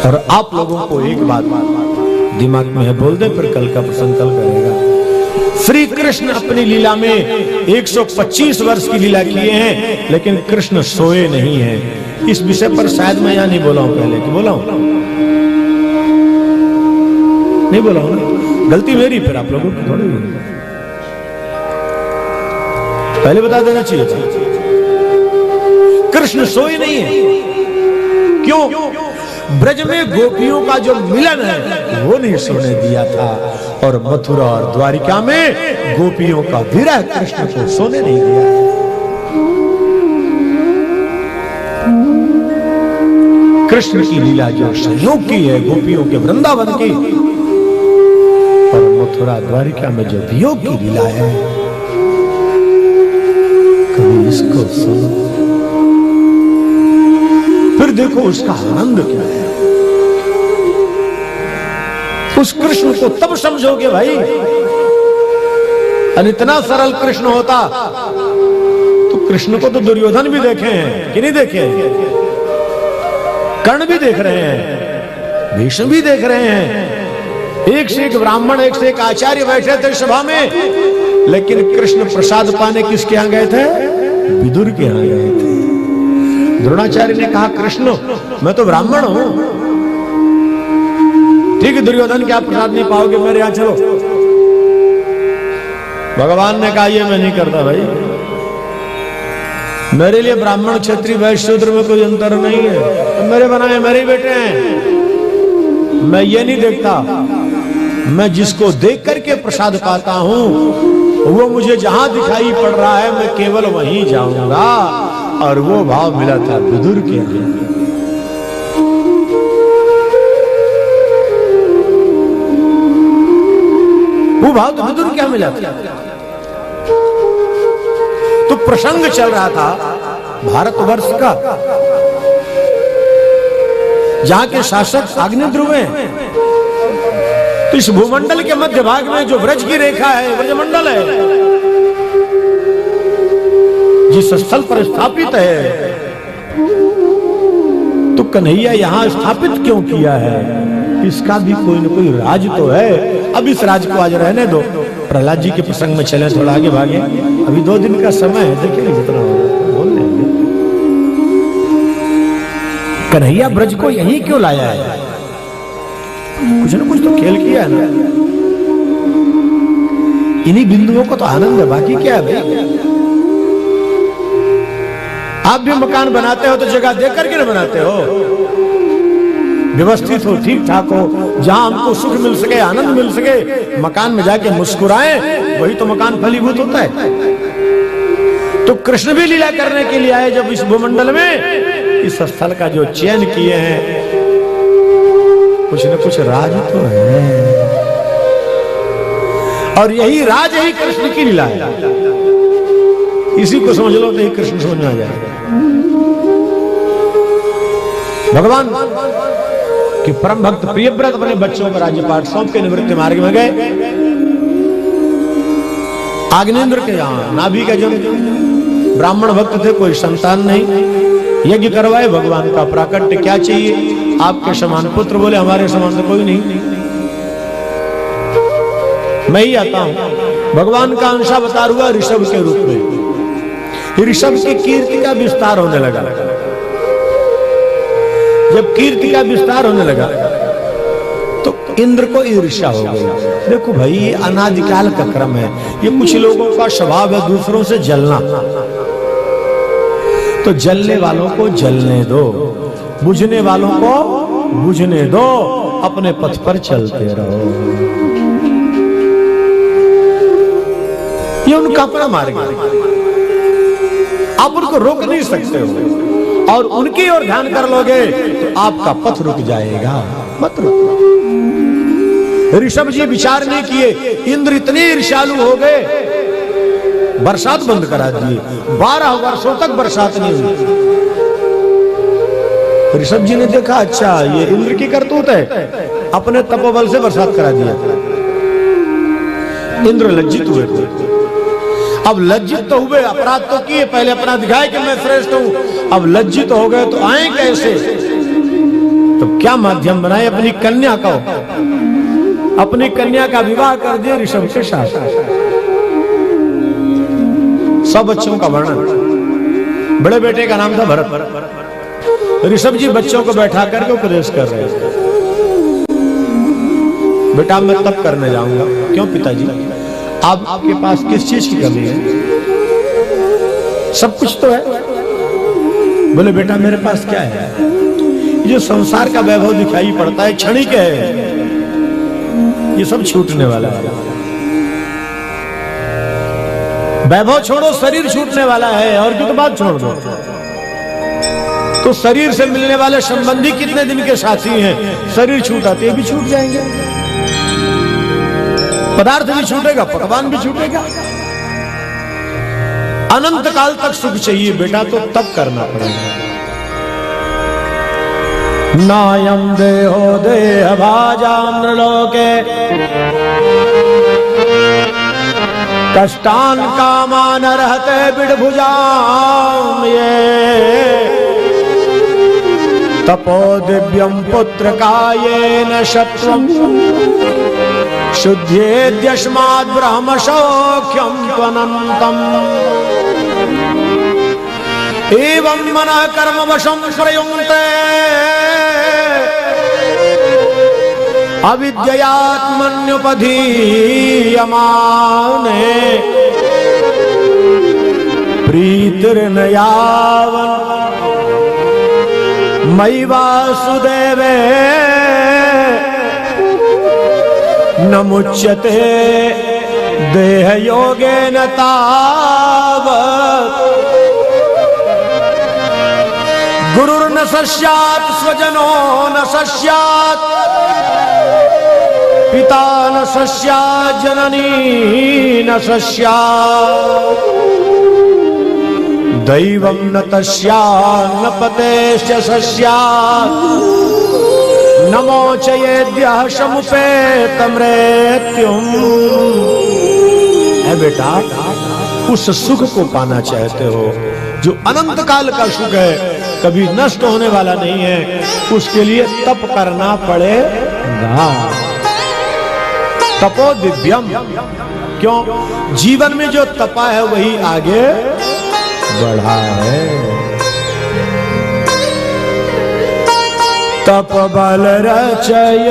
और आप लोगों को एक बात दिमाग में है, बोल दे, फिर कल का प्रसंग कल करेगा। श्री कृष्ण अपनी लीला में 125 वर्ष की लीला किए हैं, लेकिन कृष्ण सोए नहीं हैं। इस विषय पर शायद मैं यहां नहीं बोला हूं, पहले कि बोला हूं? नहीं बोला हूं ना, गलती मेरी, फिर आप लोगों की थोड़ी पहले बता देना चाहिए था। कृष्ण सोए नहीं है। क्यों? ब्रज में गोपियों का जो मिलन है वो नहीं सोने दिया था, और मथुरा और द्वारिका में गोपियों का विरह कृष्ण को सोने नहीं दिया। कृष्ण की लीला जो संयोग की है गोपियों के वृंदावन की, और मथुरा द्वारिका में जो वियोग की लीला है, कभी इसको सुनो, फिर देखो उसका आनंद क्या है। उस कृष्ण को तब समझोगे भाई। और इतना सरल कृष्ण होता तो कृष्ण को तो दुर्योधन भी देखे हैं कि नहीं देखे? कर्ण भी देख रहे हैं, भीष्म भी देख रहे हैं, एक से एक ब्राह्मण, एक से एक आचार्य बैठे थे सभा में, लेकिन कृष्ण प्रसाद पाने किसके यहां गए थे? विदुर के यहां गए थे। द्रोणाचार्य ने कहा, कृष्ण मैं तो ब्राह्मण हूं, ठीक है दुर्योधन क्या प्रसाद नहीं पाओगे, मेरे यहां चलो। भगवान ने कहा, ये मैं नहीं करता भाई, मेरे लिए ब्राह्मण क्षत्रिय वैश्य शूद्र में कोई अंतर नहीं है, तो मेरे बनाए मेरे ही बेटे हैं। मैं ये नहीं देखता, मैं जिसको देख करके प्रसाद पाता हूं वो मुझे जहां दिखाई पड़ रहा है मैं केवल वहीं जाऊंगा। और वो भाव मिला था विदुर के लिए। वो भाव तो विदुर क्या मिला था? तो प्रसंग चल रहा था भारतवर्ष का, जहां के शासक अग्निध्रुव हैं। तो इस भूमंडल के मध्य भाग में जो ब्रज की रेखा है, ब्रजमंडल है, जिस स्थल पर स्थापित है, तो कन्हैया यहां स्थापित क्यों किया है? इसका भी कोई न कोई राज तो है। अब इस राज को आज रहने दो, प्रहलाद जी के प्रसंग में चले, थोड़ा आगे भागे, अभी 2 दिन का समय है, देखिए जितना बोल लेंगे। कन्हैया ब्रज को यहीं क्यों लाया है? कुछ न कुछ तो खेल किया है ना। इन्हीं बिंदुओं को तो आनंद है, बाकी क्या है भाई? आप भी मकान बनाते हो तो जगह देख करके ना बनाते हो, व्यवस्थित हो, ठीक ठाक हो, जहां हमको सुख मिल सके, आनंद मिल सके, मकान में जाके मुस्कुराएं, वही तो मकान फलीभूत होता है। तो कृष्ण भी लीला करने के लिए आए जब इस भूमंडल में, इस स्थल का जो चयन किए हैं, कुछ न कुछ राज तो है, और यही राज यही कृष्ण की लीला है। इसी को समझ लो तो ही कृष्ण समझ में आ जाएगा। भगवान कि परम भक्त प्रियव्रत अपने बच्चों को राज्यपाठ सौंप के निवृत्ति मार्ग में गए। आग्नेन्द्र के यहां नाभि का जन्म, ब्राह्मण भक्त थे, कोई संतान नहीं, यज्ञ करवाए, भगवान का प्राकट्य, क्या चाहिए? आपके समान पुत्र, बोले हमारे समान तो कोई नहीं, मैं ही आता हूं। भगवान का अंशावतार हुआ ऋषभ के रूप में। ऋषभ की कीर्ति का विस्तार होने लगा। जब कीर्ति का विस्तार होने लगा तो इंद्र को ईर्ष्या हो गई। देखो भाई, ये अनादिकाल का क्रम है, ये कुछ लोगों का स्वभाव है दूसरों से जलना। तो जलने वालों को जलने दो, बुझने वालों को बुझने दो, अपने पथ पर चलते रहो। ये उनका अपना मार्ग है, आप उनको रोक नहीं सकते हो। और उनकी ओर ध्यान कर लोगे तो आपका पथ रुक जाएगा, मत रुको। ऋषभ जी विचार नहीं किए, इंद्र इतने ईर्ष्यालु हो गए, बरसात बंद करा दिए, 12 वर्षों तक बरसात नहीं हुई। ऋषभ जी ने देखा, अच्छा ये इंद्र की करतूत है, अपने तपोबल से बरसात करा दिया। इंद्र लज्जित हुए थे। अब लज्जित तो हुए, अपराध तो किए, पहले अपना दिखाए कि मैं श्रेष्ठ हूं, अब लज्जित हो गए तो आए कैसे? तो क्या माध्यम बनाए, अपनी कन्या को, अपनी कन्या का विवाह कर दिए ऋषभ के साथ। सब बच्चों का वर्णन। बड़े बेटे का नाम था भरत। ऋषभ जी बच्चों को बैठा करके उपदेश कर रहे थे। बेटा मैं तप करने जाऊंगा। क्यों पिताजी, आपके पास किस चीज की कमी है? सब कुछ तो है। बोले बेटा मेरे पास क्या है? जो संसार का वैभव दिखाई पड़ता है क्षणिक है, ये सब छूटने वाला है। वैभव छोड़ो, शरीर छूटने वाला है। और की तो बात छोड़ दो, तो शरीर से मिलने वाले संबंधी कितने दिन के साथी हैं? शरीर छूटाते भी छूट जाएंगे, पदार्थ भी छूटेगा, पकवान भी छूटेगा। अनंत काल तक सुख चाहिए बेटा, तो तब करना पड़ेगा। नायम देहो देह भाजाम नृलोके कष्टान कामान रहते बिड़भुजाम ये तपो दिव्यम पुत्र कायेन शत्रुम शुद्धेद्यस्माद् ब्रह्म सौख्यम त्वनन्तम् एवं मनः कर्म वशं प्रयुङ्क्ते अविद्ययात्मन्युपधीयमाने प्रीतिर्न यावन् मयि वासुदेवे न मुच्यते देह योगेन तावत् गुरुर्न सस्यात् स्वजनो न सस्यात् पिता न सस्यात् जननी न सस्यात् दैवं न तस्यात् न पतेश्च सस्यात् नमो चयेद्यः समुपेत मृत्युम्। है बेटा, उस सुख को पाना चाहते हो जो अनंत काल का सुख है, कभी नष्ट होने वाला नहीं है, उसके लिए तप करना पड़ेगा। तपो दिव्यम, क्यों? जीवन में जो तपा है वही आगे बढ़ा है। तप बल रचय